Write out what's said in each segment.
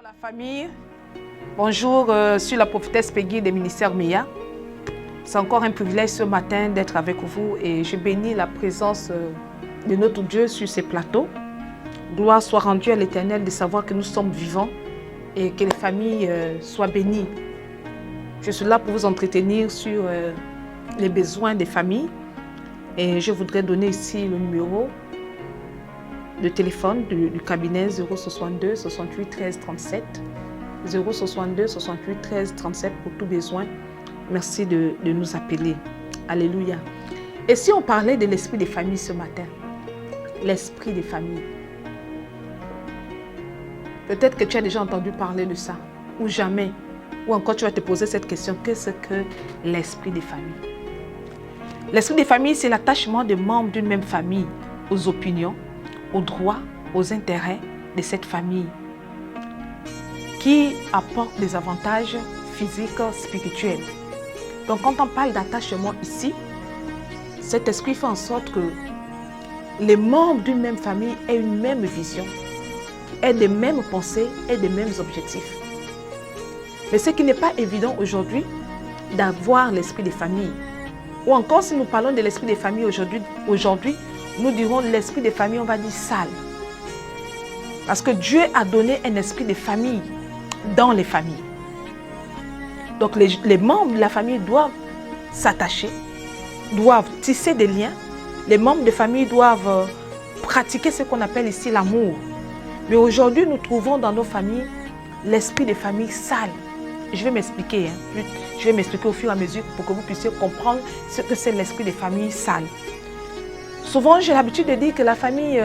la famille, bonjour, je suis la prophétesse Peggy des ministères MEA. C'est encore un privilège ce matin d'être avec vous et je bénis la présence de notre Dieu sur ces plateaux. Gloire soit rendue à l'Éternel de savoir que nous sommes vivants et que les familles soient bénies. Je suis là pour vous entretenir sur les besoins des familles et je voudrais donner ici le numéro de téléphone du cabinet 062 68 13 37 062 68 13 37 pour tout besoin. Merci de nous appeler. Alléluia. Et si on parlait de l'esprit des familles ce matin, l'esprit des familles, peut-être que tu as déjà entendu parler de ça, ou jamais, ou encore tu vas te poser cette question, qu'est-ce que l'esprit des familles? L'esprit des familles, c'est l'attachement des membres d'une même famille aux opinions, aux droits, aux intérêts de cette famille qui apporte des avantages physiques, spirituels. Donc quand on parle d'attachement ici, cet esprit fait en sorte que les membres d'une même famille aient une même vision, aient les mêmes pensées, aient les mêmes objectifs. Mais ce qui n'est pas évident aujourd'hui d'avoir l'esprit des familles. Ou encore si nous parlons de l'esprit des familles aujourd'hui, nous dirons l'esprit des familles, on va dire sale. Parce que Dieu a donné un esprit de famille dans les familles. Donc les membres de la famille doivent s'attacher, doivent tisser des liens. Les membres de famille doivent pratiquer ce qu'on appelle ici l'amour. Mais aujourd'hui, nous trouvons dans nos familles l'esprit des familles sale. Je vais m'expliquer. Je vais m'expliquer au fur et à mesure pour que vous puissiez comprendre ce que c'est l'esprit des familles sales. Souvent, j'ai l'habitude de dire que la famille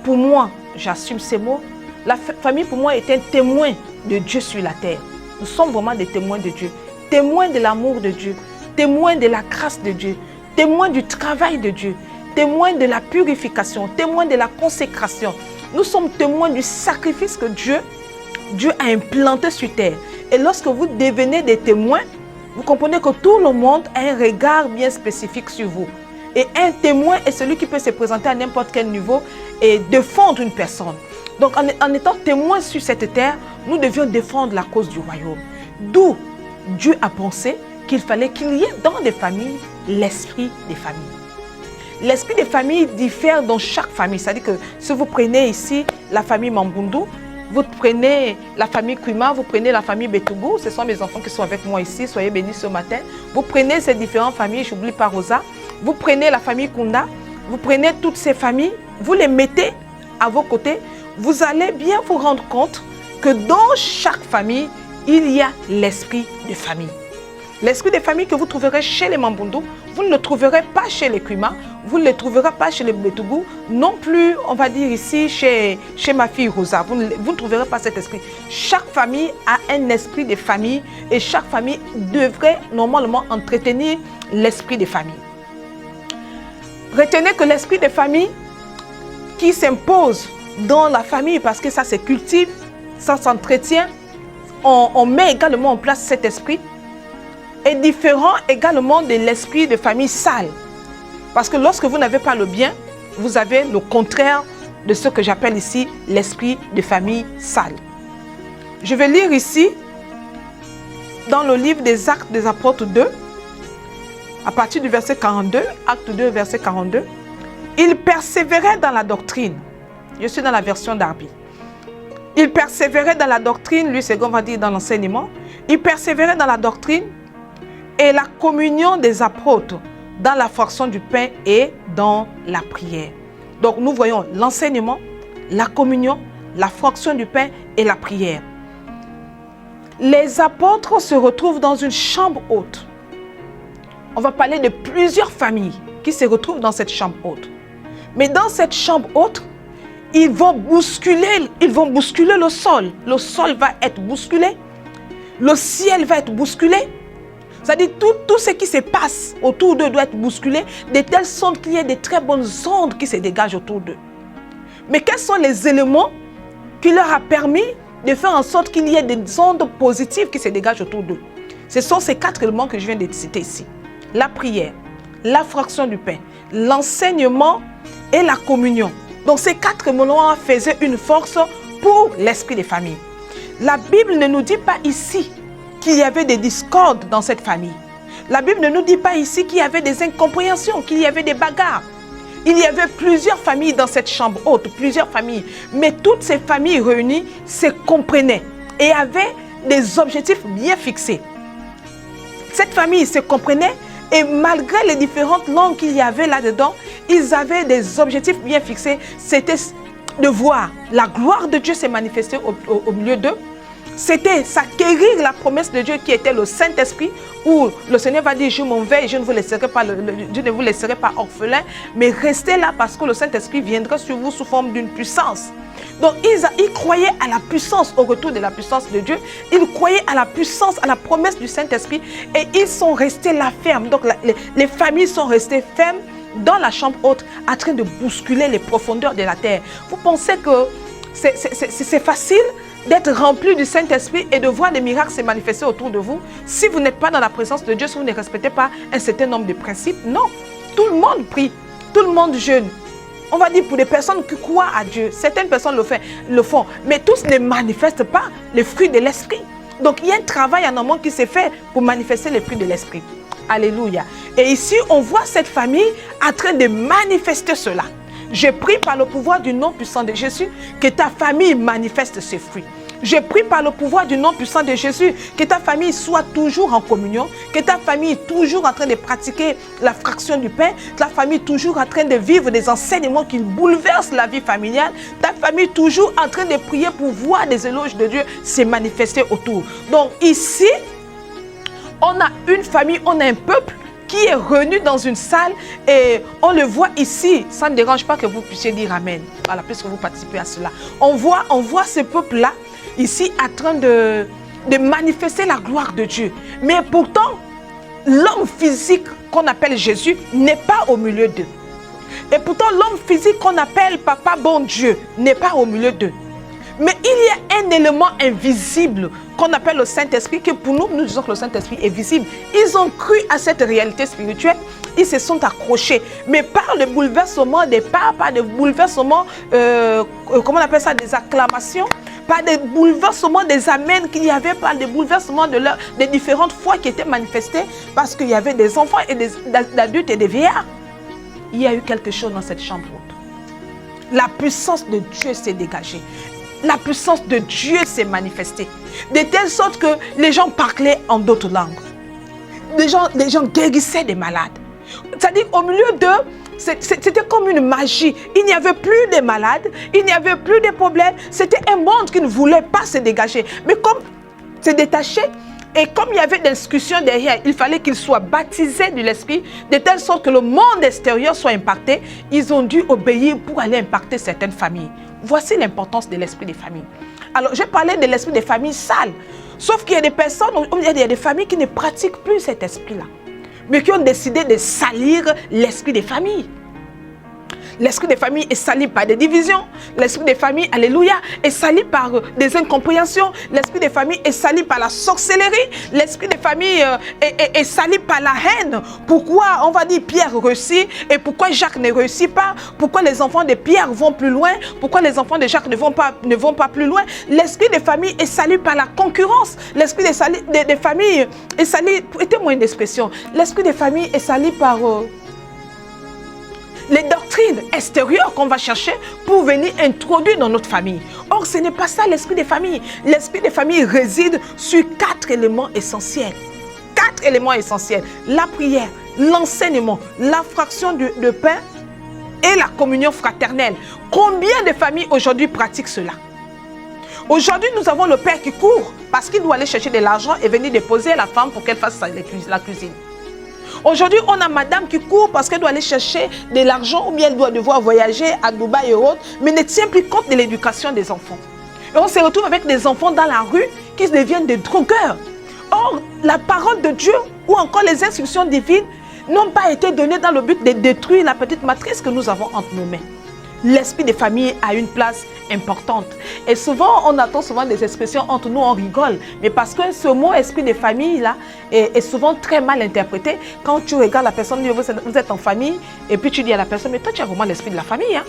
pour moi, j'assume ces mots, la famille pour moi est un témoin de Dieu sur la terre. Nous sommes vraiment des témoins de Dieu, témoins de l'amour de Dieu, témoins de la grâce de Dieu, témoins du travail de Dieu, témoins de la purification, témoins de la consécration. Nous sommes témoins du sacrifice que Dieu a implanté sur terre. Et lorsque vous devenez des témoins, vous comprenez que tout le monde a un regard bien spécifique sur vous. Et un témoin est celui qui peut se présenter à n'importe quel niveau et défendre une personne. Donc en étant témoin sur cette terre, nous devions défendre la cause du royaume. D'où Dieu a pensé qu'il fallait qu'il y ait dans les familles l'esprit des familles. L'esprit des familles diffère dans chaque famille. C'est-à-dire que si vous prenez ici la famille Mambundu, vous prenez la famille Kwima, vous prenez la famille Betougou, ce sont mes enfants qui sont avec moi ici, soyez bénis ce matin. Vous prenez ces différentes familles, j'oublie pas Rosa, vous prenez la famille Kunda, vous prenez toutes ces familles, vous les mettez à vos côtés, vous allez bien vous rendre compte que dans chaque famille, il y a l'esprit de famille. L'esprit de famille que vous trouverez chez les Mambundu, vous ne le trouverez pas chez les Kwima, vous ne le trouverez pas chez les Betougou, non plus, on va dire ici, chez ma fille Rosa. Vous ne trouverez pas cet esprit. Chaque famille a un esprit de famille et chaque famille devrait normalement entretenir l'esprit de famille. Retenez que l'esprit de famille qui s'impose dans la famille, parce que ça se cultive, ça s'entretient, on met également en place cet esprit, est différent également de l'esprit de famille sale. Parce que lorsque vous n'avez pas le bien, vous avez le contraire de ce que j'appelle ici l'esprit de famille sale. Je vais lire ici, dans le livre des Actes des Apôtres 2, à partir du verset 42, Acte 2, verset 42, il persévérait dans la doctrine. Je suis dans la version d'Arby. Il persévérait dans la doctrine, lui c'est qu'on va dire dans l'enseignement. Il persévérait dans la doctrine et la communion des apôtres, dans la fraction du pain et dans la prière. Donc nous voyons l'enseignement, la communion, la fraction du pain et la prière. Les apôtres se retrouvent dans une chambre haute. On va parler de plusieurs familles qui se retrouvent dans cette chambre haute. Mais dans cette chambre haute, ils vont bousculer le sol. Le sol va être bousculé. Le ciel va être bousculé. C'est-à-dire tout ce qui se passe autour d'eux doit être bousculé de telle sorte qu'il y ait de très bonnes ondes qui se dégagent autour d'eux. Mais quels sont les éléments qui leur ont permis de faire en sorte qu'il y ait des ondes positives qui se dégagent autour d'eux? Ce sont ces 4 éléments que je viens de citer ici. La prière, la fraction du pain, l'enseignement et la communion. Donc ces 4 éléments faisaient une force pour l'esprit des familles. La Bible ne nous dit pas ici qu'il y avait des discordes dans cette famille. La Bible ne nous dit pas ici qu'il y avait des incompréhensions, qu'il y avait des bagarres. Il y avait plusieurs familles dans cette chambre haute, plusieurs familles. Mais toutes ces familles réunies se comprenaient et avaient des objectifs bien fixés. Cette famille se comprenait et malgré les différentes langues qu'il y avait là-dedans, ils avaient des objectifs bien fixés. C'était de voir la gloire de Dieu se manifester au milieu d'eux. C'était s'acquérir la promesse de Dieu qui était le Saint-Esprit, où le Seigneur va dire, je m'en vais et je ne vous laisserai pas, Dieu ne vous laisserai pas orphelin, mais restez là parce que le Saint-Esprit viendra sur vous sous forme d'une puissance. Donc ils croyaient à la puissance, au retour de la puissance de Dieu, ils croyaient à la puissance, à la promesse du Saint-Esprit et ils sont restés là fermes. Donc les familles sont restées fermes dans la chambre haute, en train de bousculer les profondeurs de la terre. Vous pensez que c'est facile d'être rempli du Saint-Esprit et de voir des miracles se manifester autour de vous si vous n'êtes pas dans la présence de Dieu, si vous ne respectez pas un certain nombre de principes? Non, tout le monde prie, tout le monde jeûne. On va dire pour les personnes qui croient à Dieu, certaines personnes le font, mais tous ne manifestent pas les fruits de l'Esprit. Donc il y a un travail en amont qui s'est fait pour manifester les fruits de l'Esprit. Alléluia. Et ici, on voit cette famille en train de manifester cela. Je prie par le pouvoir du nom puissant de Jésus que ta famille manifeste ses fruits. Je prie par le pouvoir du nom puissant de Jésus que ta famille soit toujours en communion, que ta famille est toujours en train de pratiquer la fraction du pain, que ta famille est toujours en train de vivre des enseignements qui bouleversent la vie familiale, ta famille est toujours en train de prier pour voir des éloges de Dieu se manifester autour. Donc ici, on a une famille, on a un peuple qui est réuni dans une salle et on le voit ici. Ça ne dérange pas que vous puissiez dire Amen. Voilà, puisque vous participez à cela. On voit ce peuple-là ici en train de manifester la gloire de Dieu. Mais pourtant, l'homme physique qu'on appelle Jésus n'est pas au milieu d'eux. Et pourtant, l'homme physique qu'on appelle Papa bon Dieu n'est pas au milieu d'eux. Mais il y a un élément invisible qu'on appelle le Saint-Esprit, que pour nous, nous disons que le Saint-Esprit est visible. Ils ont cru à cette réalité spirituelle, ils se sont accrochés. Mais par le bouleversement des pas, par le bouleversement, comment on appelle ça, des acclamations, par des bouleversements des amens qu'il y avait, par des bouleversements des différentes foi qui étaient manifestées, parce qu'il y avait des enfants et des adultes et des vieillards. Il y a eu quelque chose dans cette chambre haute. La puissance de Dieu s'est dégagée. La puissance de Dieu s'est manifestée. De telle sorte que les gens parlaient en d'autres langues. Les gens guérissaient des malades. C'est-à-dire qu'au milieu d'eux, c'était comme une magie. Il n'y avait plus de malades, il n'y avait plus de problèmes. C'était un monde qui ne voulait pas se dégager. Mais comme c'est détaché, et comme il y avait des discussions derrière, il fallait qu'ils soient baptisés de l'Esprit, de telle sorte que le monde extérieur soit impacté. Ils ont dû obéir pour aller impacter certaines familles. Voici l'importance de l'esprit des familles. Alors, je parlais de l'esprit des familles sales. Sauf qu'il y a des personnes, il y a des familles qui ne pratiquent plus cet esprit-là, mais qui ont décidé de salir l'esprit des familles. L'esprit des familles est sali par des divisions. L'esprit des familles, alléluia, est sali par des incompréhensions. L'esprit des familles est sali par la sorcellerie. L'esprit des familles est sali par la haine. Pourquoi, on va dire, Pierre réussit et pourquoi Jacques ne réussit pas? Pourquoi les enfants de Pierre vont plus loin? Pourquoi les enfants de Jacques ne vont pas plus loin? L'esprit des familles est sali par la concurrence. L'esprit des familles est sali, mettez-moi une expression, l'esprit des familles est sali par... les doctrines extérieures qu'on va chercher pour venir introduire dans notre famille. Or, ce n'est pas ça l'esprit des familles. L'esprit des familles réside sur 4 éléments essentiels. 4 éléments essentiels. La prière, l'enseignement, la fraction de pain et la communion fraternelle. Combien de familles aujourd'hui pratiquent cela? Aujourd'hui, nous avons le père qui court parce qu'il doit aller chercher de l'argent et venir déposer à la femme pour qu'elle fasse la cuisine. Aujourd'hui, on a madame qui court parce qu'elle doit aller chercher de l'argent ou bien elle doit devoir voyager à Dubaï et autres, mais ne tient plus compte de l'éducation des enfants. Et on se retrouve avec des enfants dans la rue qui deviennent des drogueurs. Or, la parole de Dieu ou encore les instructions divines n'ont pas été données dans le but de détruire la petite matrice que nous avons entre nos mains. L'esprit des familles a une place importante. Et souvent, on attend souvent des expressions entre nous, on rigole. Mais parce que ce mot esprit de famille là est souvent très mal interprété. Quand tu regardes la personne, vous êtes en famille, et puis tu dis à la personne, mais toi tu as vraiment l'esprit de la famille. Hein?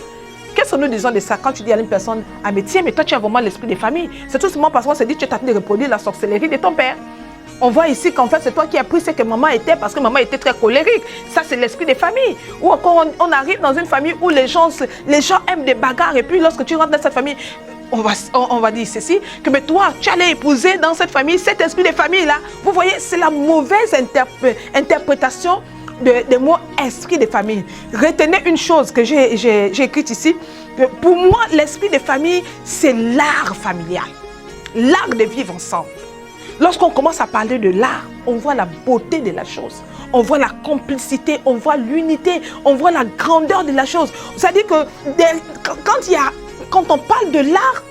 Qu'est-ce que nous disons de ça quand tu dis à une personne, ah mais tiens, mais toi tu as vraiment l'esprit des familles. C'est tout simplement parce qu'on se dit que tu es en train de reproduire la sorcellerie de ton père. On voit ici qu'en fait c'est toi qui as pris ce que maman était parce que maman était très colérique. Ça c'est l'esprit des familles. Ou encore on arrive dans une famille où les gens aiment des bagarres et puis lorsque tu rentres dans cette famille, on va dire ceci, que mais toi, tu allais épouser dans cette famille, cet esprit de famille-là. Vous voyez, c'est la mauvaise interprétation des mots esprit de famille. Retenez une chose que j'ai écrite ici. Que pour moi, l'esprit de famille, c'est l'art familial. L'art de vivre ensemble. Lorsqu'on commence à parler de l'art, on voit la beauté de la chose. On voit la complicité, on voit l'unité, on voit la grandeur de la chose. C'est-à-dire que quand on parle de l'art,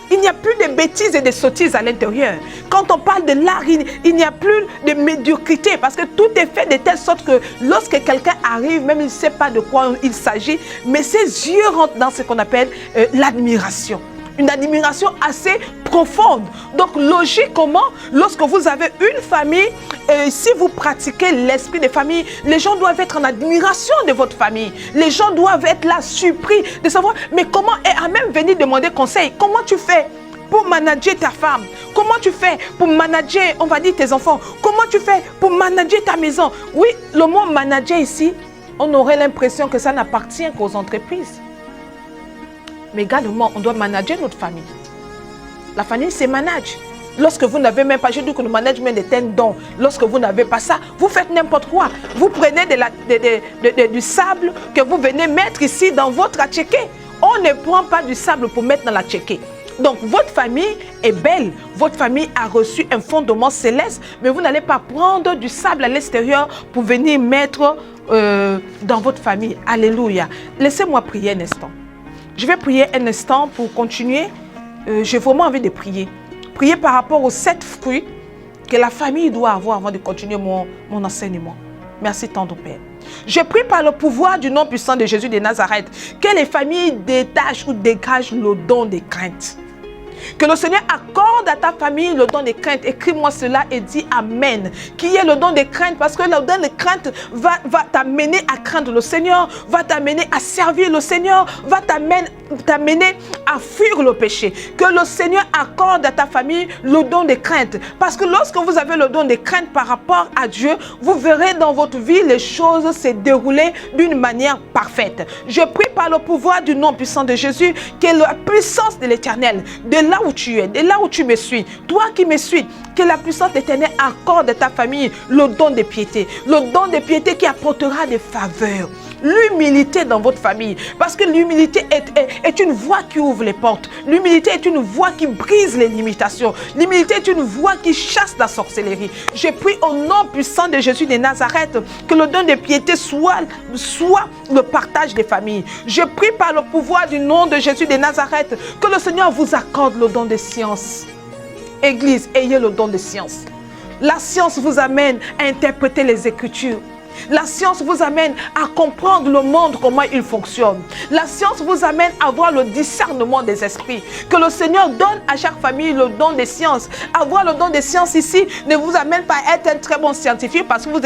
il n'y a plus de bêtises et de sottises à l'intérieur. Quand on parle de l'art, il n'y a plus de médiocrité parce que tout est fait de telle sorte que lorsque quelqu'un arrive, même il ne sait pas de quoi il s'agit, mais ses yeux rentrent dans ce qu'on appelle l'admiration. Une admiration assez profonde. Donc, logiquement, lorsque vous avez une famille, si vous pratiquez l'esprit de famille, les gens doivent être en admiration de votre famille. Les gens doivent être là, surpris de savoir, mais comment, et à même venir demander conseil, comment tu fais pour manager ta femme? Comment tu fais pour manager, on va dire, tes enfants? Comment tu fais pour manager ta maison? Oui, le mot manager ici, on aurait l'impression que ça n'appartient qu'aux entreprises. Mais également, on doit manager notre famille. La famille, c'est manage. Lorsque vous n'avez même pas, je dis que le management est un don. Lorsque vous n'avez pas ça, vous faites n'importe quoi. Vous prenez du sable que vous venez mettre ici dans votre attiqué. On ne prend pas du sable pour mettre dans l'attiqué. Donc, votre famille est belle. Votre famille a reçu un fondement céleste, mais vous n'allez pas prendre du sable à l'extérieur pour venir mettre dans votre famille. Alléluia. Laissez-moi prier un instant. Je vais prier un instant pour continuer. J'ai vraiment envie de prier. Prier par rapport aux 7 fruits que la famille doit avoir avant de continuer mon enseignement. Merci tendre Père. Je prie par le pouvoir du nom puissant de Jésus de Nazareth que les familles détachent ou dégagent le don de crainte. Que le Seigneur accorde à ta famille le don de crainte. Écris-moi cela et dis Amen. Qui est le don de crainte? Parce que le don de crainte va t'amener à craindre le Seigneur, va t'amener à servir le Seigneur, va t'amener à fuir le péché. Que le Seigneur accorde à ta famille le don de crainte. Parce que lorsque vous avez le don de crainte par rapport à Dieu, vous verrez dans votre vie les choses se dérouler d'une manière parfaite. Je prie par le pouvoir du nom puissant de Jésus que la puissance de l'Éternel, de là où tu es, de là où tu me suis, toi qui me suis, que la puissance éternelle accorde à ta famille le don de piété qui apportera des faveurs. L'humilité dans votre famille, parce que l'humilité est une voie qui ouvre les portes. L'humilité est une voie qui brise les limitations. L'humilité est une voie qui chasse la sorcellerie. Je prie au nom puissant de Jésus de Nazareth que le don de piété soit le partage des familles. Je prie par le pouvoir du nom de Jésus de Nazareth que le Seigneur vous accorde le don de science. Église, ayez le don de science. La science vous amène à interpréter les Écritures. La science vous amène à comprendre le monde, comment il fonctionne. La science vous amène à avoir le discernement des esprits. Que le Seigneur donne à chaque famille le don des sciences. Avoir le don des sciences ici ne vous amène pas à être un très bon scientifique parce que vous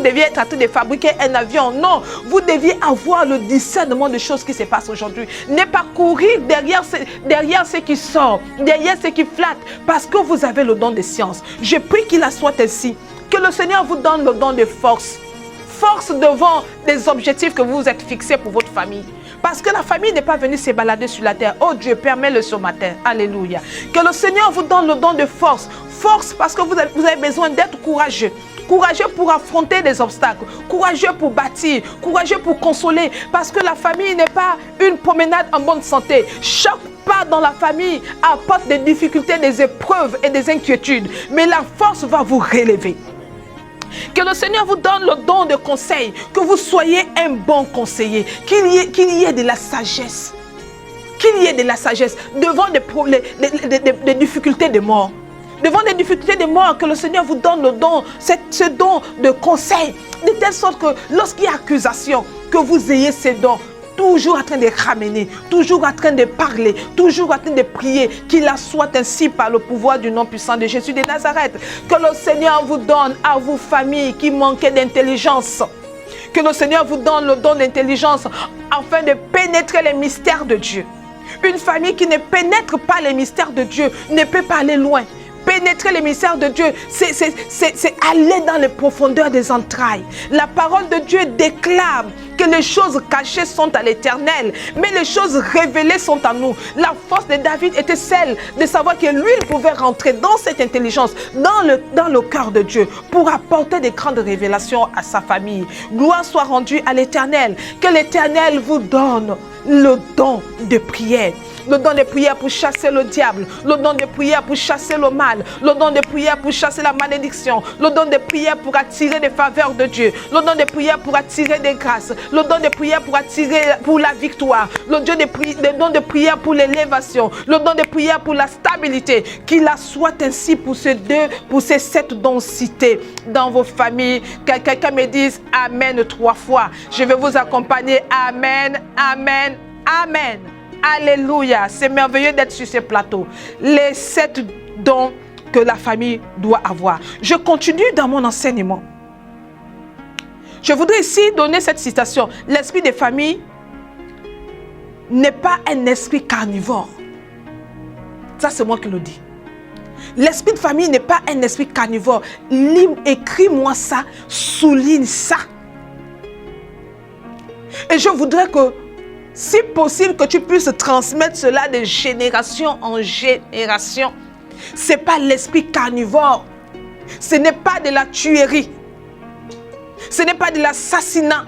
deviez être en train de fabriquer un avion. Non, vous deviez avoir le discernement des choses qui se passent aujourd'hui. Ne pas courir derrière ce qui sort, derrière ce qui flatte, parce que vous avez le don des sciences. Je prie qu'il en soit ainsi. Que le Seigneur vous donne le don de force. Force devant les objectifs que vous vous êtes fixés pour votre famille. Parce que la famille n'est pas venue se balader sur la terre. Oh Dieu, permets-le ce matin. Alléluia. Que le Seigneur vous donne le don de force. Force parce que vous avez besoin d'être courageux. Courageux pour affronter des obstacles. Courageux pour bâtir. Courageux pour consoler. Parce que la famille n'est pas une promenade en bonne santé. Chaque pas dans la famille apporte des difficultés, des épreuves et des inquiétudes. Mais la force va vous relever. Que le Seigneur vous donne le don de conseil, que vous soyez un bon conseiller, qu'il y ait de la sagesse, devant des difficultés de mort. Devant des difficultés de mort, que le Seigneur vous donne le don, ce don de conseil, de telle sorte que lorsqu'il y a accusation, que vous ayez ces dons. Toujours en train de ramener, toujours en train de parler, toujours en train de prier, qu'il en soit ainsi par le pouvoir du nom puissant de Jésus de Nazareth. Que le Seigneur vous donne à vous familles qui manquaient d'intelligence. Que le Seigneur vous donne le don d'intelligence afin de pénétrer les mystères de Dieu. Une famille qui ne pénètre pas les mystères de Dieu ne peut pas aller loin. Pénétrer les mystères de Dieu, c'est aller dans les profondeurs des entrailles. La parole de Dieu déclare que les choses cachées sont à l'Éternel, mais les choses révélées sont à nous. La force de David était celle de savoir que lui, il pouvait rentrer dans cette intelligence, dans le cœur de Dieu, pour apporter des grandes révélations à sa famille. Gloire soit rendue à l'Éternel. Que l'Éternel vous donne le don de prière. Le don de prière pour chasser le diable, le don de prière pour chasser le mal, le don de prière pour chasser la malédiction, le don de prière pour attirer des faveurs de Dieu, le don de prière pour attirer des grâces, le don de prière pour attirer pour la victoire, le don de prière pour l'élévation, le don de prière pour la stabilité. Qu'il en soit ainsi pour ces 7 dons cités dans vos familles. Que quelqu'un me dise Amen 3 fois. Je vais vous accompagner. Amen, Amen, Amen. Alléluia, c'est merveilleux d'être sur ce plateau. Les 7 dons que la famille doit avoir. Je continue dans mon enseignement. Je voudrais ici donner cette citation. L'esprit des familles n'est pas un esprit carnivore. Ça, c'est moi qui le dis. L'esprit de famille n'est pas un esprit carnivore. Écris-moi ça, souligne ça. Et je voudrais que, si possible, que tu puisses transmettre cela de génération en génération. Ce n'est pas l'esprit carnivore. Ce n'est pas de la tuerie. Ce n'est pas de l'assassinat.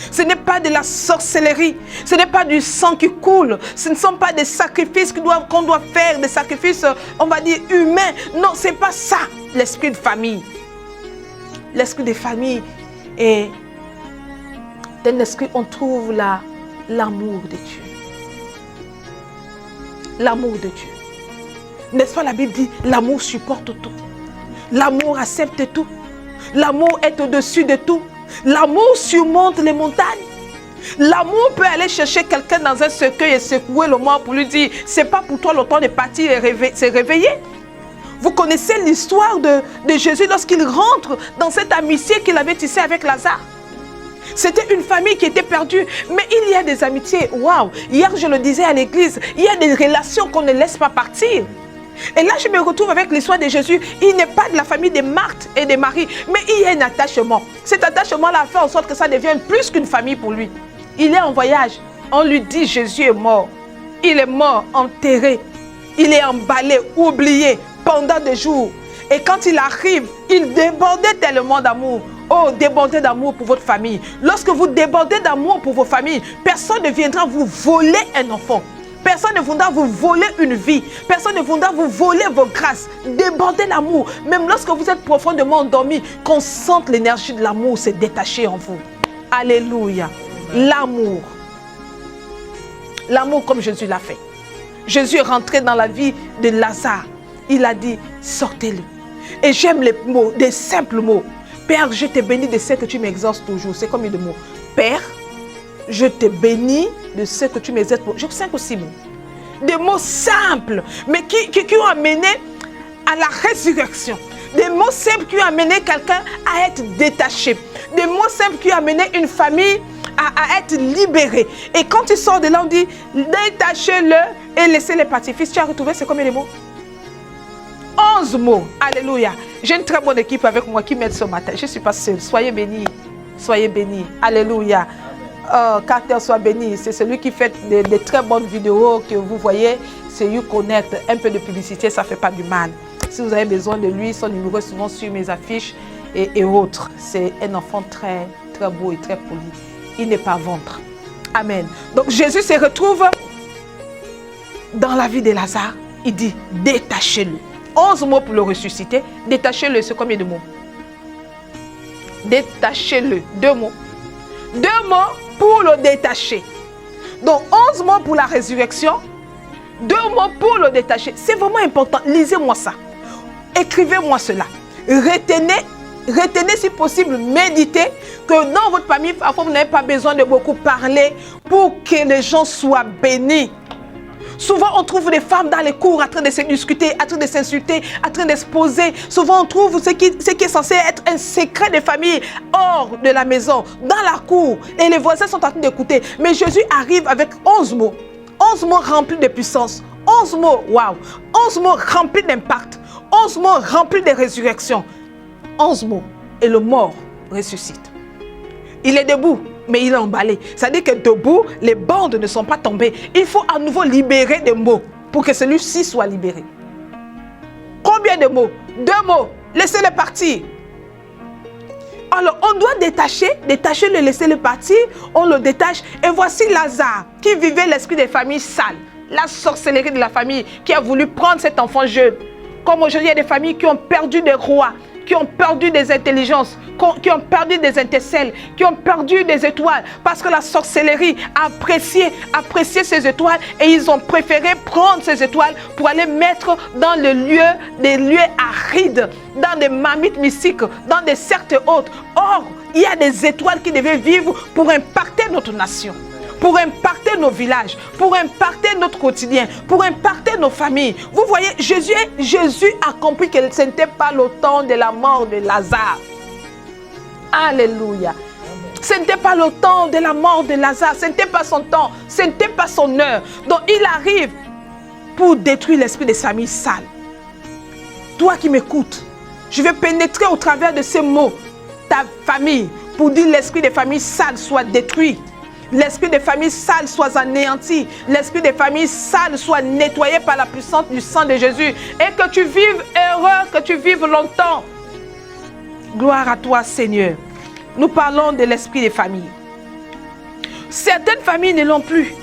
Ce n'est pas de la sorcellerie. Ce n'est pas du sang qui coule. Ce ne sont pas des sacrifices qu'on doit faire, des sacrifices, on va dire, humains. Non, ce n'est pas ça, l'esprit de famille. L'esprit de famille est un esprit, on trouve là l'amour de Dieu. L'amour de Dieu. N'est-ce pas, la Bible dit, l'amour supporte tout. L'amour accepte tout. L'amour est au-dessus de tout. L'amour surmonte les montagnes. L'amour peut aller chercher quelqu'un dans un cercueil et secouer le mort pour lui dire, c'est pas pour toi le temps de partir et se réveiller. Vous connaissez l'histoire de Jésus lorsqu'il rentre dans cette amitié qu'il avait tissée avec Lazare. C'était une famille qui était perdue, mais il y a des amitiés. Waouh! Hier, je le disais à l'église, il y a des relations qu'on ne laisse pas partir. Et là, je me retrouve avec l'histoire de Jésus. Il n'est pas de la famille de Marthe et de Marie, mais il y a un attachement. Cet attachement-là a fait en sorte que ça devienne plus qu'une famille pour lui. Il est en voyage. On lui dit, Jésus est mort. Il est mort, enterré. Il est emballé, oublié pendant des jours. Et quand il arrive, il débordait tellement d'amour. Oh, débordez d'amour pour votre famille. Lorsque vous débordez d'amour pour vos familles, personne ne viendra vous voler un enfant. Personne ne viendra vous voler une vie. Personne ne viendra vous voler vos grâces. Débordez l'amour. Même lorsque vous êtes profondément endormi, qu'on sente l'énergie de l'amour se détacher en vous. Alléluia. L'amour. L'amour comme Jésus l'a fait. Jésus est rentré dans la vie de Lazare. Il a dit, sortez-le. Et j'aime les mots, des simples mots. Père, je te bénis de ce que tu m'exauces toujours. C'est comme le mot. Père, je te bénis de ce que tu m'exauces. J'ai 5 ou 6 mots. Des mots simples, mais qui ont amené à la résurrection. Des mots simples qui ont amené quelqu'un à être détaché. Des mots simples qui ont amené une famille à être libérée. Et quand il sort de là, on dit, détachez-le et laissez-les partir. Fils, tu as retrouvé, c'est combien de mots? 11 mots. Alléluia. J'ai une très bonne équipe avec moi qui m'aide ce matin. Je ne suis pas seule. Soyez bénis. Soyez bénis. Alléluia. Carter soit béni. C'est celui qui fait des très bonnes vidéos que vous voyez. C'est YouConnect. Un peu de publicité, ça ne fait pas du mal. Si vous avez besoin de lui, son numéro est souvent sur mes affiches et autres. C'est un enfant très, très beau et très poli. Il n'est pas ventre. Amen. Donc Jésus se retrouve dans la vie de Lazare. Il dit, détachez-le. 11 mots pour le ressusciter. Détachez-le, c'est combien de mots? Détachez-le. 2 mots. 2 mots pour le détacher. Donc 11 mots pour la résurrection. 2 mots pour le détacher. C'est vraiment important. Lisez-moi ça. Écrivez-moi cela. Retenez si possible, méditez que dans votre famille, parfois vous n'avez pas besoin de beaucoup parler pour que les gens soient bénis. Souvent, on trouve des femmes dans les cours en train de se discuter, en train de s'insulter, en train de se poser. Souvent, on trouve ce qui est censé être un secret de famille hors de la maison, dans la cour. Et les voisins sont en train d'écouter. Mais Jésus arrive avec 11 mots. 11 mots remplis de puissance. 11 mots, waouh. 11 mots remplis d'impact. 11 mots remplis de résurrection. 11 mots. Et le mort ressuscite. Il est debout, mais il est emballé. C'est-à-dire que debout, les bandes ne sont pas tombées. Il faut à nouveau libérer des mots pour que celui-ci soit libéré. Combien de mots? 2 mots. Laissez-le partir. Alors, on doit détacher le laisser-le partir. On le détache. Et voici Lazare qui vivait l'esprit des familles sales. La sorcellerie de la famille qui a voulu prendre cet enfant jeune. Comme aujourd'hui, il y a des familles qui ont perdu des rois, qui ont perdu des intelligences, qui ont perdu des intercelles, qui ont perdu des étoiles, parce que la sorcellerie a apprécié ces étoiles et ils ont préféré prendre ces étoiles pour aller mettre dans des lieux arides, dans des marmites mystiques, dans des sectes hautes. Or, il y a des étoiles qui devaient vivre pour impacter notre nation, pour impacter nos villages, pour impacter notre quotidien, pour impacter nos familles. Vous voyez, Jésus a compris que ce n'était pas le temps de la mort de Lazare. Alléluia. Ce n'était pas le temps de la mort de Lazare. Ce n'était pas son temps. Ce n'était pas son heure. Donc il arrive pour détruire l'esprit des familles sales. Toi qui m'écoutes, je vais pénétrer au travers de ces mots ta famille pour dire l'esprit des familles sales soit détruit. L'esprit des familles sales soit anéanti. L'esprit des familles sales soit nettoyé par la puissance du sang de Jésus. Et que tu vives heureux, que tu vives longtemps. Gloire à toi, Seigneur. Nous parlons de l'esprit des familles. Certaines familles ne l'ont plus.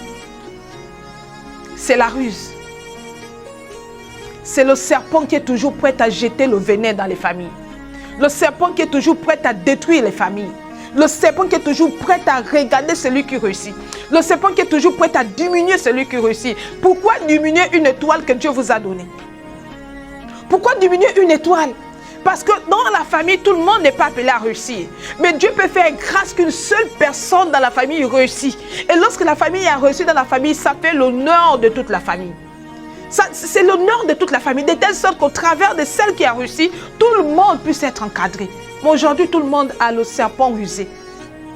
C'est la ruse. C'est le serpent qui est toujours prêt à jeter le venin dans les familles. Le serpent qui est toujours prêt à détruire les familles. Le serpent qui est toujours prêt à regarder celui qui réussit. Le serpent qui est toujours prêt à diminuer celui qui réussit. Pourquoi diminuer une étoile que Dieu vous a donnée? Pourquoi diminuer une étoile? Parce que dans la famille, tout le monde n'est pas appelé à réussir. Mais Dieu peut faire grâce qu'une seule personne dans la famille réussit. Et lorsque la famille a réussi dans la famille, ça fait l'honneur de toute la famille. C'est l'honneur de toute la famille, de telle sorte qu'au travers de celle qui a réussi, tout le monde puisse être encadré. Mais aujourd'hui, tout le monde a le serpent rusé.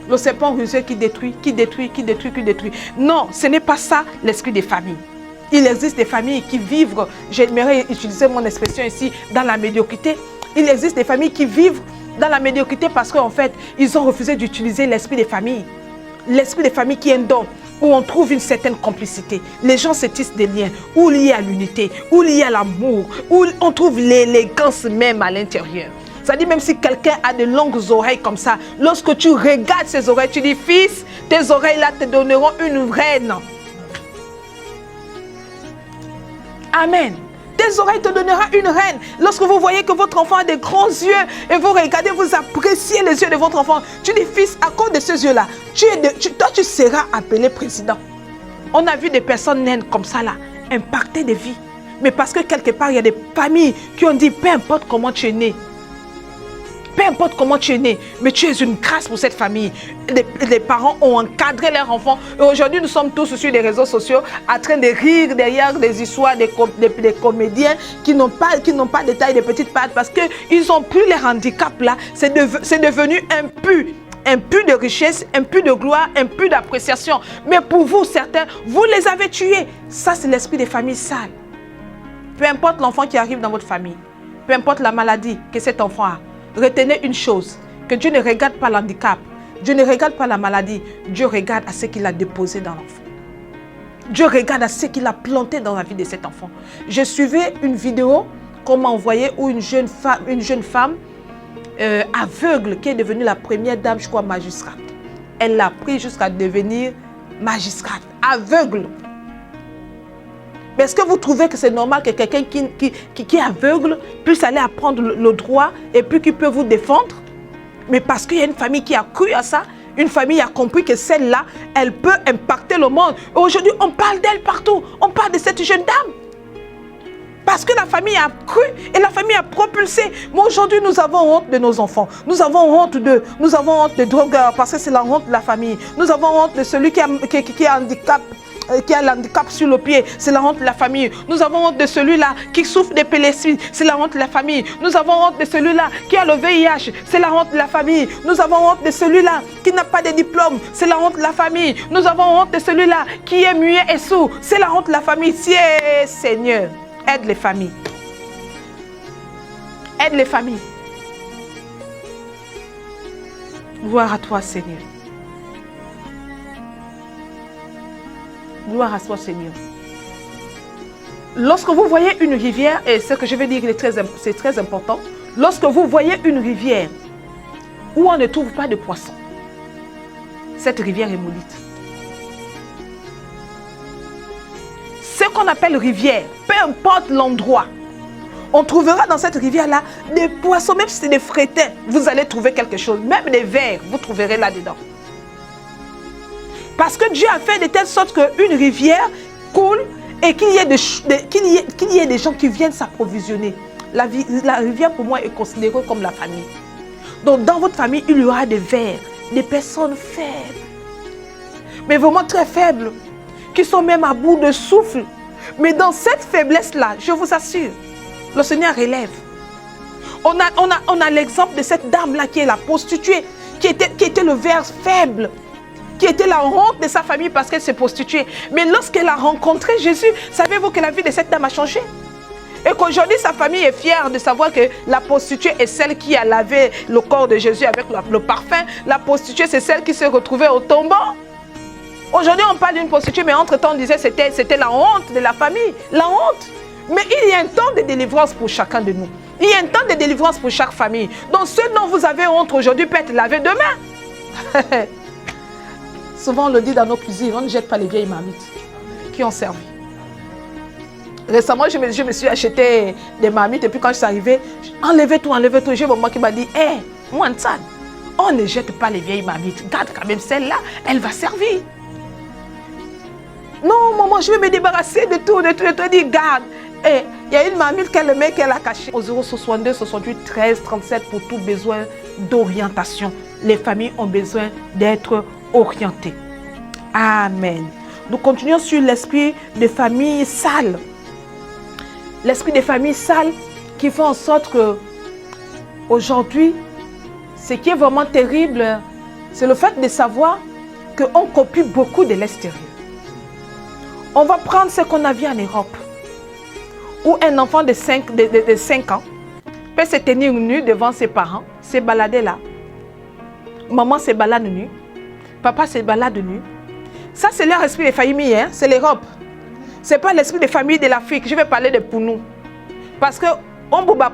Le serpent rusé qui détruit, qui détruit, qui détruit, qui détruit. Non, ce n'est pas ça l'esprit des familles. Il existe des familles qui vivent, j'aimerais utiliser mon expression ici, dans la médiocrité. Il existe des familles qui vivent dans la médiocrité parce qu'en fait, ils ont refusé d'utiliser l'esprit des familles. L'esprit des familles qui est un don, où on trouve une certaine complicité. Les gens se tissent des liens, où il y a l'unité, où il y a l'amour, où on trouve l'élégance même à l'intérieur. C'est-à-dire même si quelqu'un a de longues oreilles comme ça, lorsque tu regardes ses oreilles, tu dis, fils, tes oreilles là te donneront une reine. Amen. Tes oreilles te donneront une reine. Lorsque vous voyez que votre enfant a des grands yeux et vous regardez, vous appréciez les yeux de votre enfant, tu dis, fils, à cause de ces yeux-là, toi tu seras appelé président. On a vu des personnes naines comme ça là, impacter des vies. Mais parce que quelque part, il y a des familles qui ont dit, peu importe comment tu es né, peu importe comment tu es né, mais tu es une grâce pour cette famille. Les parents ont encadré leurs enfants. Et aujourd'hui, nous sommes tous sur les réseaux sociaux en train de rire derrière des histoires des comédiens qui n'ont pas de taille de petites pattes parce qu'ils n'ont plus les handicaps là. C'est devenu un pu de richesse, un pu de gloire, un pu d'appréciation. Mais pour vous, certains, vous les avez tués. Ça, c'est l'esprit des familles sales. Peu importe l'enfant qui arrive dans votre famille, peu importe la maladie que cet enfant a, retenez une chose, que Dieu ne regarde pas l'handicap, Dieu ne regarde pas la maladie, Dieu regarde à ce qu'il a déposé dans l'enfant. Dieu regarde à ce qu'il a planté dans la vie de cet enfant. Je suivais une vidéo qu'on m'a envoyée où une jeune femme aveugle qui est devenue la première dame, je crois, magistrate. Elle l'a pris jusqu'à devenir magistrate, aveugle. Mais est-ce que vous trouvez que c'est normal que quelqu'un qui est aveugle puisse aller apprendre le droit et puis qui peut vous défendre? Mais parce qu'il y a une famille qui a cru à ça, une famille a compris que celle-là, elle peut impacter le monde. Aujourd'hui, on parle d'elle partout. On parle de cette jeune dame. Parce que la famille a cru et la famille a propulsé. Mais aujourd'hui, nous avons honte de nos enfants. Nous avons honte des drogueurs parce que c'est la honte de la famille. Nous avons honte de celui qui a un handicap qui a l'handicap sur le pied, c'est la honte de la famille. Nous avons honte de celui-là qui souffre d'épilepsie, c'est la honte de la famille. Nous avons honte de celui-là qui a le VIH, c'est la honte de la famille. Nous avons honte de celui-là qui n'a pas de diplôme, c'est la honte de la famille. Nous avons honte de celui-là qui est muet et sourd, c'est la honte de la famille. Seigneur, aide les familles. Aide les familles. Gloire à toi, Seigneur. Gloire à toi, Seigneur. Lorsque vous voyez une rivière, et ce que je vais dire, c'est très important, lorsque vous voyez une rivière où on ne trouve pas de poissons, cette rivière est maudite. Ce qu'on appelle rivière, peu importe l'endroit, on trouvera dans cette rivière-là des poissons, même si c'est des frétins, vous allez trouver quelque chose. Même des vers, vous trouverez là-dedans. Parce que Dieu a fait de telle sorte qu'une rivière coule et qu'il y ait des gens qui viennent s'approvisionner. La rivière, pour moi, est considérée comme la famille. Donc, dans votre famille, il y aura des vers, des personnes faibles. Mais vraiment très faibles, qui sont même à bout de souffle. Mais dans cette faiblesse-là, je vous assure, le Seigneur élève. On a l'exemple de cette dame-là qui est la prostituée, qui était le ver faible, qui était la honte de sa famille parce qu'elle s'est prostituée. Mais lorsqu'elle a rencontré Jésus, savez-vous que la vie de cette dame a changé? Et qu'aujourd'hui, sa famille est fière de savoir que la prostituée est celle qui a lavé le corps de Jésus avec le parfum. La prostituée, c'est celle qui s'est retrouvée au tombeau. Aujourd'hui, on parle d'une prostituée, mais entre-temps, on disait que c'était la honte de la famille. La honte. Mais il y a un temps de délivrance pour chacun de nous. Il y a un temps de délivrance pour chaque famille. Donc, ce dont vous avez honte aujourd'hui peut être lavé demain. Souvent, on le dit dans nos cuisines, on ne jette pas les vieilles marmites qui ont servi. Récemment, je me suis acheté des marmites et puis quand je suis arrivée, enlevez tout. J'ai mon maman qui m'a dit, hé, Mouansan, on ne jette pas les vieilles marmites. Garde quand même celle-là, elle va servir. Non, maman, je vais me débarrasser de tout. Elle dit, garde. Et il y a une marmite qu'elle a cachée. Au 062 68 13 37 pour tout besoin d'orientation. Les familles ont besoin d'être orientées. Amen. Nous continuons sur l'esprit de famille sale. L'esprit des familles sales qui fait en sorte que aujourd'hui, ce qui est vraiment terrible, c'est le fait de savoir qu'on copie beaucoup de l'extérieur. On va prendre ce qu'on a vu en Europe, où un enfant de 5 ans peut se tenir nu devant ses parents, se balader là. Maman se balade nu, papa se balade nu. Ça, c'est leur esprit de famille, hein? C'est l'Europe. Ce n'est pas l'esprit de famille de l'Afrique. Je vais parler de Pounou. Parce que,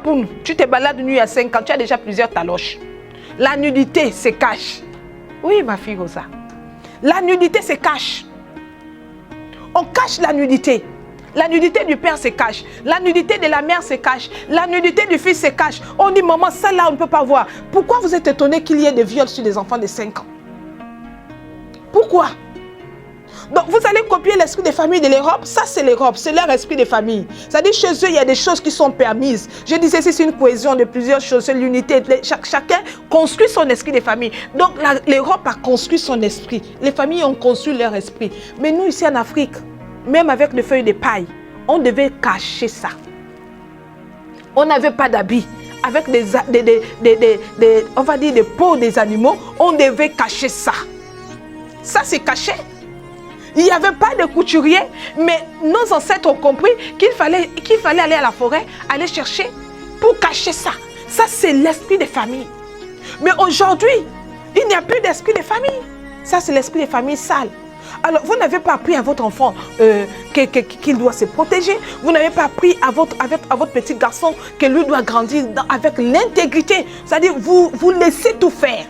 Pounou, tu te balades nu à 5 ans, tu as déjà plusieurs taloches. La nudité se cache. Oui, ma fille Rosa. La nudité se cache. On cache la nudité. La nudité du père se cache. La nudité de la mère se cache. La nudité du fils se cache. On dit, maman, ça là, on ne peut pas voir. Pourquoi vous êtes étonné qu'il y ait des viols sur des enfants de 5 ans? Pourquoi? Donc, vous allez copier l'esprit des familles de l'Europe. Ça, c'est l'Europe. C'est leur esprit de famille. C'est-à-dire, chez eux, il y a des choses qui sont permises. Je disais, c'est une cohésion de plusieurs choses. C'est l'unité. Chacun construit son esprit de famille. Donc, l'Europe a construit son esprit. Les familles ont construit leur esprit. Mais nous, ici en Afrique, même avec des feuilles de paille, on devait cacher ça. On n'avait pas d'habits. Avec on va dire des peaux des animaux, on devait cacher ça. Ça, c'est caché. Il n'y avait pas de couturier, mais nos ancêtres ont compris qu'il fallait aller à la forêt, aller chercher pour cacher ça. Ça, c'est l'esprit des familles. Mais aujourd'hui, il n'y a plus d'esprit de famille. Ça, c'est l'esprit des familles sales. Alors, vous n'avez pas appris à votre enfant qu'il doit se protéger. Vous n'avez pas appris à votre petit garçon que lui doit grandir avec l'intégrité. C'est-à-dire, vous laissez tout faire.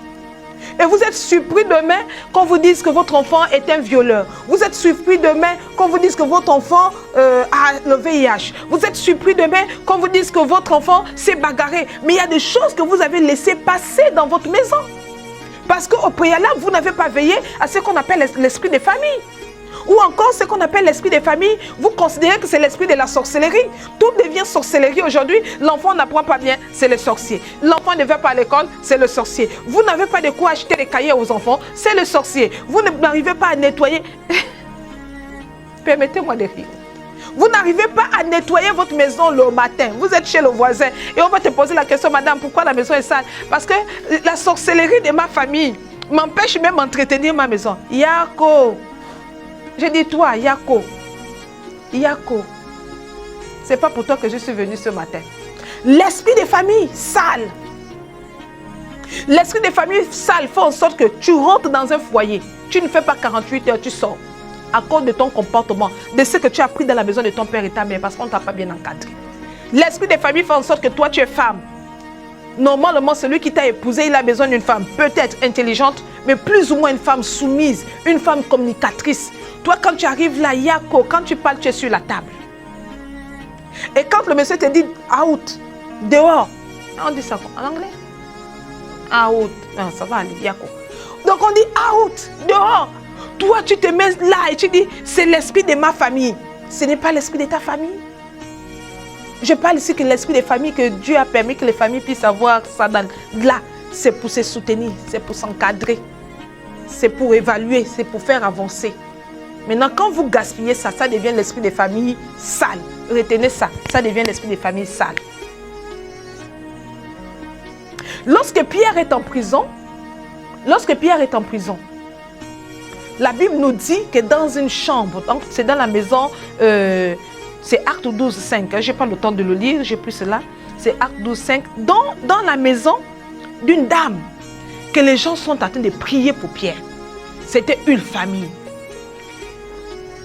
Et vous êtes surpris demain quand vous dites que votre enfant est un violeur. Vous êtes surpris demain quand vous dites que votre enfant a le VIH. Vous êtes surpris demain quand vous dites que votre enfant s'est bagarré. Mais il y a des choses que vous avez laissées passer dans votre maison. Parce qu'au préalable, vous n'avez pas veillé à ce qu'on appelle l'esprit des familles. Ou encore ce qu'on appelle l'esprit des familles, vous considérez que c'est l'esprit de la sorcellerie. Tout devient sorcellerie aujourd'hui. L'enfant n'apprend pas bien, c'est le sorcier. L'enfant ne va pas à l'école, c'est le sorcier. Vous n'avez pas de quoi acheter les cahiers aux enfants, c'est le sorcier. Vous n'arrivez pas à nettoyer. Permettez-moi de rire. Vous n'arrivez pas à nettoyer votre maison le matin. Vous êtes chez le voisin et on va te poser la question, madame, pourquoi la maison est sale? Parce que la sorcellerie de ma famille m'empêche même d'entretenir ma maison. Yako. Je dis toi, Yako. Yako. Ce n'est pas pour toi que je suis venue ce matin. L'esprit des familles sale. L'esprit des familles sale fait en sorte que tu rentres dans un foyer. Tu ne fais pas 48 heures, tu sors. À cause de ton comportement, de ce que tu as pris dans la maison de ton père et ta mère, parce qu'on ne t'a pas bien encadré. L'esprit des familles fait en sorte que toi, tu es femme. Normalement, celui qui t'a épousé, il a besoin d'une femme peut-être intelligente, mais plus ou moins une femme soumise, une femme communicatrice. Toi, quand tu arrives là, Yako, quand tu parles, tu es sur la table. Et quand le monsieur te dit out, dehors, on dit ça en anglais? Out, non, ça va aller, Yako. Donc on dit out, dehors. Toi, tu te mets là et tu dis, c'est l'esprit de ma famille. Ce n'est pas l'esprit de ta famille. Je parle ici que l'esprit des familles, que Dieu a permis que les familles puissent avoir ça là. C'est pour se soutenir, c'est pour s'encadrer, c'est pour évaluer, c'est pour faire avancer. Maintenant, quand vous gaspillez ça, ça devient l'esprit des familles sales. Retenez ça, ça devient l'esprit des familles sales. Lorsque Pierre est en prison, la Bible nous dit que dans une chambre, donc c'est dans la maison, c'est Acte 12, 5, je n'ai pas le temps de le lire, j'ai plus cela, c'est Acte 12, 5, dans la maison d'une dame, que les gens sont en train de prier pour Pierre. C'était une famille.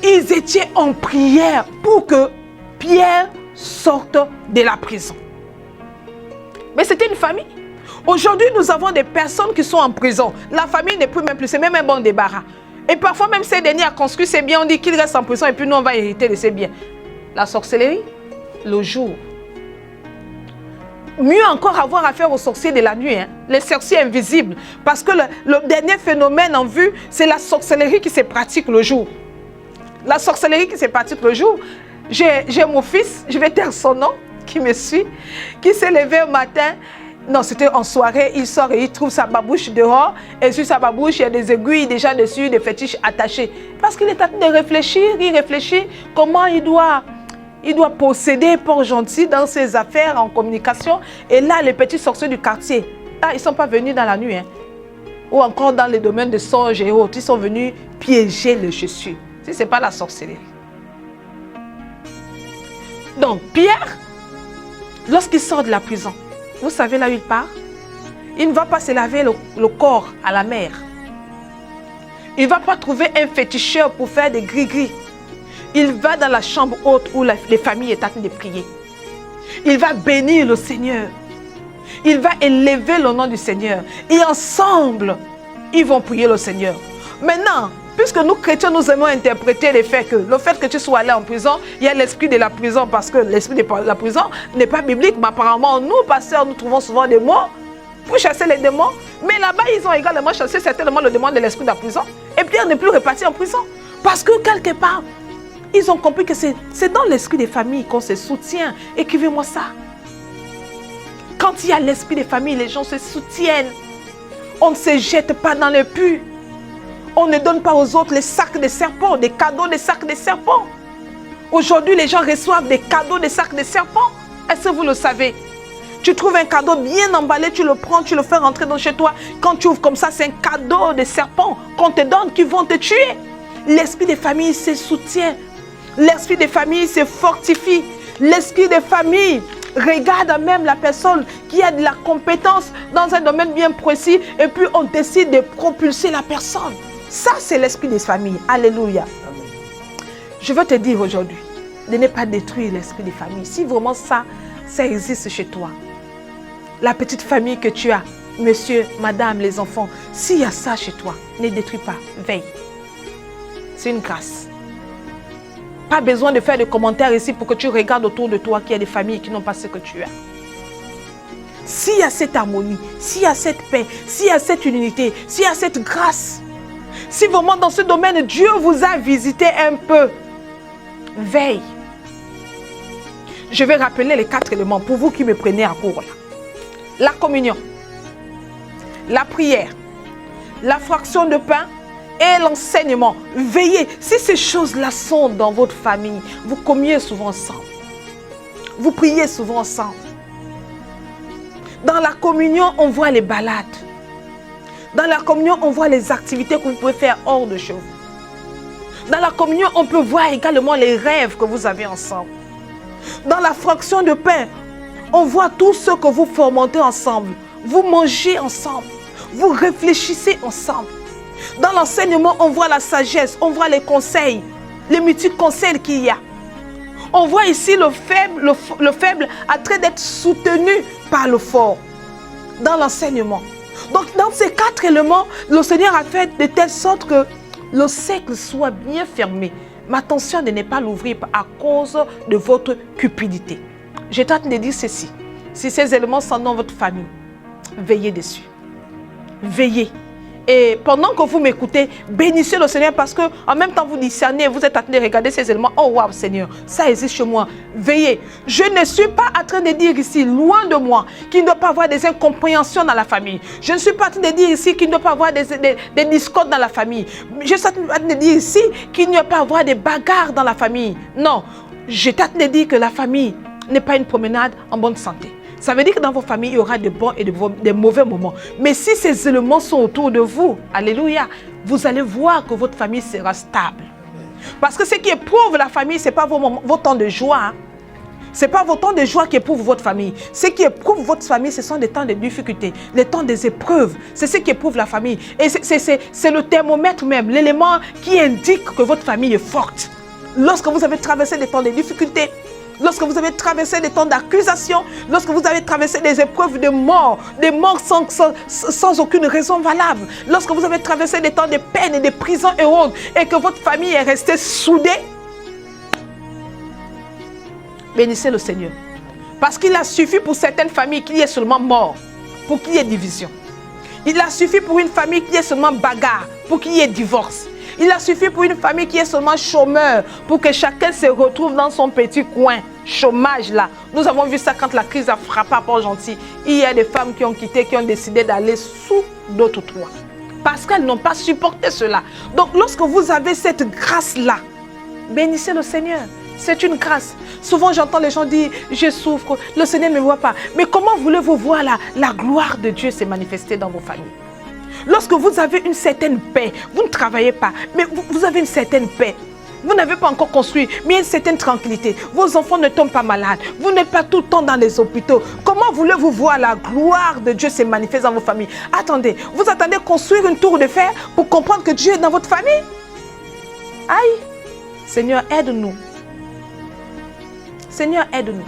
Ils étaient en prière pour que Pierre sorte de la prison. Mais c'était une famille. Aujourd'hui, nous avons des personnes qui sont en prison. La famille n'est plus même plus, c'est même un bon débarras. Et parfois, même ces derniers ont construit ses biens, on dit qu'ils restent en prison et puis nous, on va hériter de ces biens. La sorcellerie, le jour. Mieux encore avoir affaire aux sorciers de la nuit, hein? Les sorciers invisibles. Parce que le dernier phénomène en vue, c'est la sorcellerie qui se pratique le jour. La sorcellerie qui se pratique le jour. J'ai mon fils, je vais taire son nom, qui me suit, qui s'est levé au matin. Non, c'était en soirée, il sort et il trouve sa babouche dehors. Et sur sa babouche, il y a des aiguilles déjà dessus, des fétiches attachés. Parce qu'il est en train de réfléchir, il réfléchit comment il doit posséder Port-Gentil dans ses affaires en communication. Et là, les petits sorciers du quartier, là, ils ne sont pas venus dans la nuit. Hein. Ou encore dans les domaines de songe et autres, ils sont venus piéger le Jésus. Si ce n'est pas la sorcellerie. Donc, Pierre, lorsqu'il sort de la prison, vous savez là où il part? Il ne va pas se laver le corps à la mer. Il ne va pas trouver un féticheur pour faire des gris-gris. Il va dans la chambre haute où les familles sont en train de prier. Il va bénir le Seigneur. Il va élever le nom du Seigneur. Et ensemble, ils vont prier le Seigneur. Maintenant, puisque nous chrétiens, nous aimons interpréter le fait que tu sois allé en prison, il y a l'esprit de la prison, parce que l'esprit de la prison n'est pas biblique, mais apparemment, nous, pasteurs, nous trouvons souvent des mots pour chasser les démons. Mais là-bas, ils ont également chassé certainement le démon de l'esprit de la prison. Et Pierre n'est plus reparti en prison. Parce que quelque part, ils ont compris que c'est dans l'esprit des familles qu'on se soutient. Écrivez-moi ça. Quand il y a l'esprit des familles, les gens se soutiennent. On ne se jette pas dans le puits. On ne donne pas aux autres les sacs de serpents, des cadeaux de sacs de serpents. Aujourd'hui, les gens reçoivent des cadeaux de sacs de serpents. Est-ce que vous le savez? Tu trouves un cadeau bien emballé, tu le prends, tu le fais rentrer dans chez toi. Quand tu ouvres comme ça, c'est un cadeau de serpents qu'on te donne qui vont te tuer. L'esprit des familles se soutient. L'esprit des familles se fortifie. L'esprit des familles regarde même la personne qui a de la compétence dans un domaine bien précis et puis on décide de propulser la personne. Ça, c'est l'esprit des familles. Alléluia. Amen. Je veux te dire aujourd'hui de ne pas détruire l'esprit des familles. Si vraiment ça existe chez toi, la petite famille que tu as, monsieur, madame, les enfants, s'il y a ça chez toi, ne détruis pas, veille. C'est une grâce. Pas besoin de faire des commentaires ici pour que tu regardes autour de toi qu'il y a des familles qui n'ont pas ce que tu as. S'il y a cette harmonie, s'il y a cette paix, s'il y a cette unité, s'il y a cette grâce, si vraiment dans ce domaine, Dieu vous a visité un peu, veille. Je vais rappeler les 4 éléments pour vous qui me prenez à court là. La communion, la prière, la fraction de pain et l'enseignement. Veillez. Si ces choses-là sont dans votre famille, vous communiez souvent ensemble. Vous priez souvent ensemble. Dans la communion, on voit les balades. Dans la communion, on voit les activités que vous pouvez faire hors de chez vous. Dans la communion, on peut voir également les rêves que vous avez ensemble. Dans la fraction de pain, on voit tout ce que vous fomentez ensemble. Vous mangez ensemble. Vous réfléchissez ensemble. Dans l'enseignement, on voit la sagesse, on voit les conseils, les multiples conseils qu'il y a. On voit ici le faible a trait d'être soutenu par le fort dans l'enseignement. Donc, dans ces 4 éléments, le Seigneur a fait de telle sorte que le cercle soit bien fermé. Mais attention de ne pas l'ouvrir à cause de votre cupidité. Je tente de dire ceci. Si ces éléments sont dans votre famille, veillez dessus. Veillez. Et pendant que vous m'écoutez, bénissez le Seigneur parce que en même temps vous discernez, vous êtes en train de regarder ces éléments. Oh wow Seigneur, ça existe chez moi. Veillez. Je ne suis pas en train de dire ici, loin de moi, qu'il ne doit pas avoir des incompréhensions dans la famille. Je ne suis pas en train de dire ici qu'il ne doit pas avoir des discordes dans la famille. Je suis en train de dire ici qu'il ne doit pas avoir des bagarres dans la famille. Non, je suis en train de dire que la famille n'est pas une promenade en bonne santé. Ça veut dire que dans vos familles, il y aura de bons et de mauvais moments. Mais si ces éléments sont autour de vous, alléluia, vous allez voir que votre famille sera stable. Parce que ce qui éprouve la famille, ce n'est pas vos temps de joie. Hein. Ce n'est pas vos temps de joie qui éprouvent votre famille. Ce qui éprouve votre famille, ce sont des temps de difficulté, les temps des épreuves. C'est ce qui éprouve la famille. Et c'est le thermomètre même, l'élément qui indique que votre famille est forte. Lorsque vous avez traversé des temps de difficulté, lorsque vous avez traversé des temps d'accusation, lorsque vous avez traversé des épreuves de mort, des morts sans aucune raison valable, lorsque vous avez traversé des temps de peine et de prison et autres, et que votre famille est restée soudée, bénissez le Seigneur. Parce qu'il a suffi pour certaines familles qu'il y ait seulement mort, pour qu'il y ait division. Il a suffi pour une famille qu'il y ait seulement bagarre, pour qu'il y ait divorce. Il a suffi pour une famille qui est seulement chômeur pour que chacun se retrouve dans son petit coin. Chômage là. Nous avons vu ça quand la crise a frappé à Port-Gentil. Il y a des femmes qui ont quitté, qui ont décidé d'aller sous d'autres toits. Parce qu'elles n'ont pas supporté cela. Donc lorsque vous avez cette grâce-là, bénissez le Seigneur. C'est une grâce. Souvent j'entends les gens dire, je souffre, le Seigneur ne me voit pas. Mais comment voulez-vous voir la gloire de Dieu se manifester dans vos familles? Lorsque vous avez une certaine paix, vous ne travaillez pas, mais vous avez une certaine paix. Vous n'avez pas encore construit, mais il y a une certaine tranquillité. Vos enfants ne tombent pas malades. Vous n'êtes pas tout le temps dans les hôpitaux. Comment voulez-vous voir la gloire de Dieu se manifester dans vos familles? Attendez, vous attendez construire une tour de fer pour comprendre que Dieu est dans votre famille? Aïe! Seigneur, aide-nous. Seigneur, aide-nous.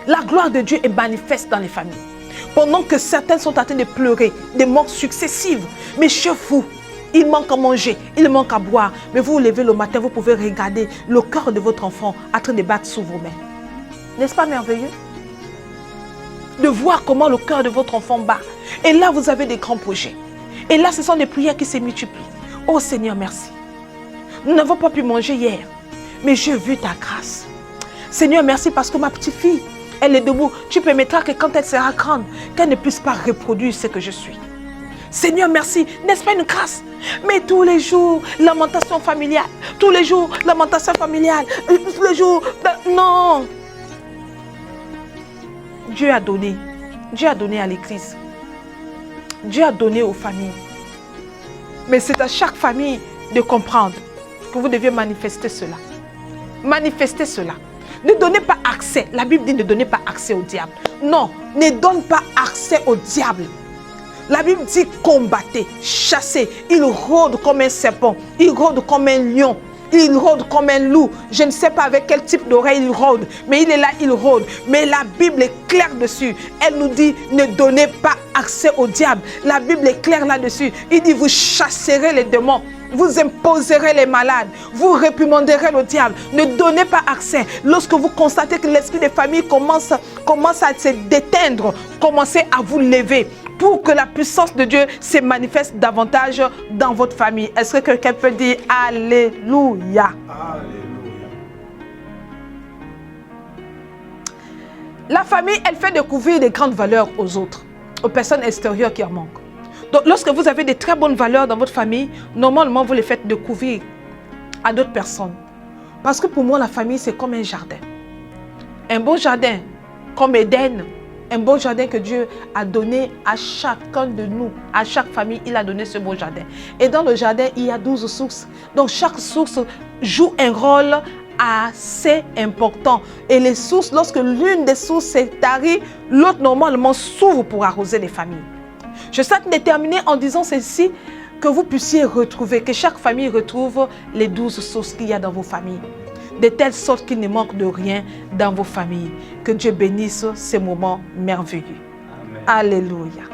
La gloire de Dieu est manifeste dans les familles. Pendant que certains sont en train de pleurer, des morts successives. Mais chez vous, il manque à manger, il manque à boire. Mais vous vous levez le matin, vous pouvez regarder le cœur de votre enfant en train de battre sous vos mains. N'est-ce pas merveilleux? De voir comment le cœur de votre enfant bat. Et là, vous avez des grands projets. Et là, ce sont des prières qui se multiplient. Oh Seigneur, merci. Nous n'avons pas pu manger hier, mais j'ai vu ta grâce. Seigneur, merci parce que ma petite fille, elle est debout. Tu permettras que quand elle sera grande, qu'elle ne puisse pas reproduire ce que je suis. Seigneur, merci. N'est-ce pas une grâce? Mais tous les jours, lamentation familiale. Tous les jours, lamentation familiale. Tous les jours, non. Dieu a donné. Dieu a donné à l'église. Dieu a donné aux familles. Mais c'est à chaque famille de comprendre que vous devez manifester cela. Manifester cela. Ne donnez pas accès. La Bible dit ne donnez pas accès au diable. Non, ne donne pas accès au diable. La Bible dit combattez, chassez. Il rôde comme un serpent. Il rôde comme un lion. Il rôde comme un loup. Je ne sais pas avec quel type d'oreille il rôde. Mais il est là, il rôde. Mais la Bible est claire dessus. Elle nous dit ne donnez pas accès au diable. La Bible est claire là-dessus. Il dit vous chasserez les démons. Vous imposerez les malades, vous réprimanderez le diable. Ne donnez pas accès. Lorsque vous constatez que l'esprit des familles commence à se déteindre, commencez à vous lever pour que la puissance de Dieu se manifeste davantage dans votre famille. Est-ce que quelqu'un peut dire Alléluia? Alléluia. La famille, elle fait découvrir des grandes valeurs aux autres, aux personnes extérieures qui en manquent. Donc, lorsque vous avez des très bonnes valeurs dans votre famille, normalement, vous les faites découvrir à d'autres personnes. Parce que pour moi, la famille, c'est comme un jardin. Un beau jardin, comme Éden. Un beau jardin que Dieu a donné à chacun de nous. À chaque famille, il a donné ce beau jardin. Et dans le jardin, il y a 12 sources. Donc, chaque source joue un rôle assez important. Et les sources, lorsque l'une des sources s'est tarie, l'autre normalement s'ouvre pour arroser les familles. Je suis déterminée en disant ceci, que vous puissiez retrouver, que chaque famille retrouve les 12 sources qu'il y a dans vos familles. De telle sorte qu'il ne manque de rien dans vos familles. Que Dieu bénisse ces moments merveilleux. Amen. Alléluia.